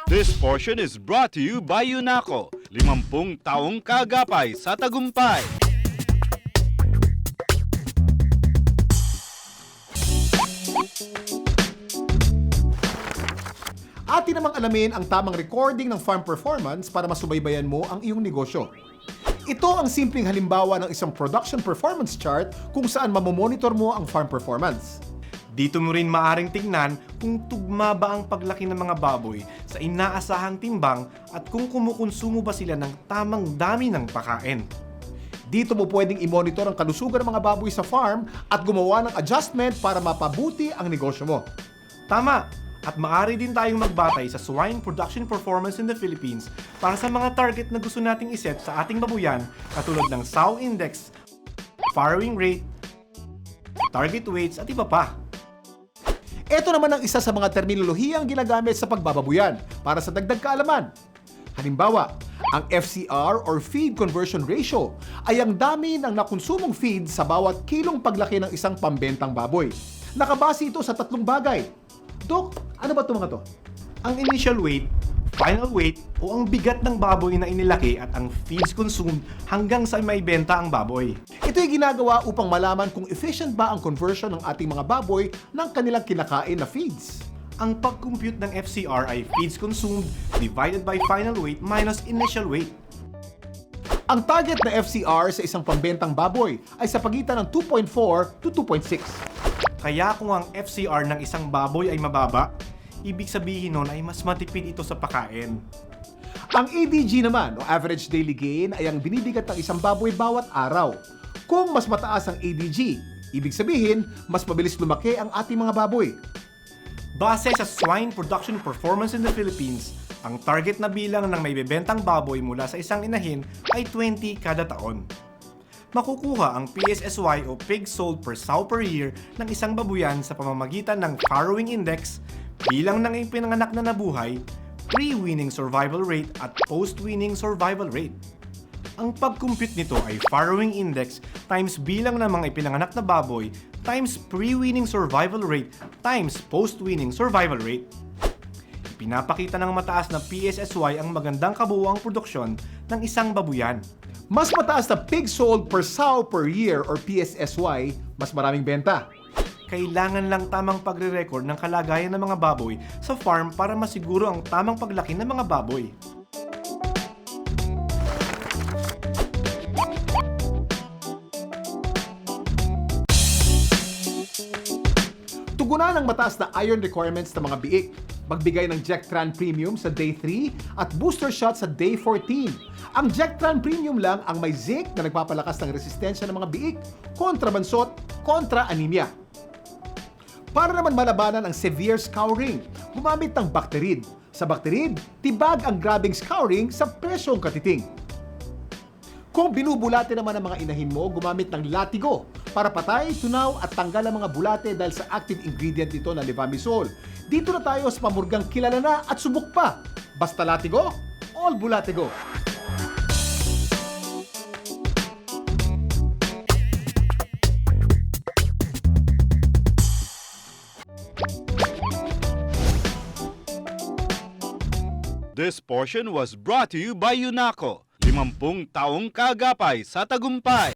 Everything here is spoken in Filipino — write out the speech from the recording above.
This portion is brought to you by UNACO, 50 taong kaagapay sa tagumpay. Atin namang alamin ang tamang recording ng farm performance para masubaybayan mo ang iyong negosyo. Ito ang simpleng halimbawa ng isang production performance chart kung saan mamomonitor mo ang farm performance. Dito mo rin maaring tignan kung tugma ba ang paglaki ng mga baboy sa inaasahang timbang at kung kumukonsumo ba sila ng tamang dami ng pakain. Dito mo pwedeng i-monitor ang kalusugan ng mga baboy sa farm at gumawa ng adjustment para mapabuti ang negosyo mo. Tama! At maaari din tayong magbatay sa swine production performance in the Philippines para sa mga target na gusto nating iset sa ating babuyan katulad ng sow index, farrowing rate, target weights at iba pa. Ito naman ang isa sa mga terminolohiyang ginagamit sa pagbababuyan para sa dagdag kaalaman. Halimbawa, ang FCR or Feed Conversion Ratio ay ang dami ng nakonsumong feed sa bawat kilong paglaki ng isang pambentang baboy. Nakabase ito sa tatlong bagay. Dok, ano ba ito mga to? Ang initial weight, final weight o ang bigat ng baboy na inilaki at ang feeds consumed hanggang sa maibenta ang baboy. Ito ay ginagawa upang malaman kung efficient ba ang conversion ng ating mga baboy ng kanilang kinakain na feeds. Ang pag-compute ng FCR ay feeds consumed divided by final weight minus initial weight. Ang target na FCR sa isang pambentang baboy ay sa pagitan ng 2.4 to 2.6. Kaya kung ang FCR ng isang baboy ay mababa, ibig sabihin nun ay mas matipid ito sa pagkain. Ang ADG naman o average daily gain ay ang binibigat ng isang baboy bawat araw. Kung mas mataas ang ADG, ibig sabihin mas mabilis lumaki ang ating mga baboy. Base sa swine production performance in the Philippines, ang target na bilang ng may bebentang baboy mula sa isang inahin ay 20 kada taon. Makukuha ang PSSY o pig sold per sow per year ng isang babuyan sa pamamagitan ng farrowing index, bilang ng ipinanganak na nabuhay, pre-weaning survival rate at post-weaning survival rate. Ang pag-compute nito ay farrowing index times bilang ng mga ipinanganak na baboy times pre-weaning survival rate times post-weaning survival rate. Pinapakita ng mataas na PSSY ang magandang kabuuang produksyon ng isang babuyan. Mas mataas na pig sold per sow per year or PSSY, mas maraming benta. Kailangan lang tamang pagre-record ng kalagayan ng mga baboy sa farm para masiguro ang tamang paglaki ng mga baboy. Tugunan ang mataas na iron requirements ng mga biik. Magbigay ng Jectran Premium sa Day 3 at booster shot sa Day 14. Ang Jectran Premium lang ang may zinc na nagpapalakas ng resistensya ng mga biik kontra bansot, kontra anemia. Para naman malabanan ang severe scouring, gumamit ng Bacterid. Sa Bacterid, tibag ang grabing scouring sa presyong katiting. Kung binubulate naman ang mga inahin mo, gumamit ng Latigo para patay, tunaw at tanggal ang mga bulate dahil sa active ingredient nito na levamisole. Dito na tayo sa pamurgang kilala na at subok pa. Basta Latigo, all bulate go! This portion was brought to you by UNACO, 50 taong kaagapay sa tagumpay.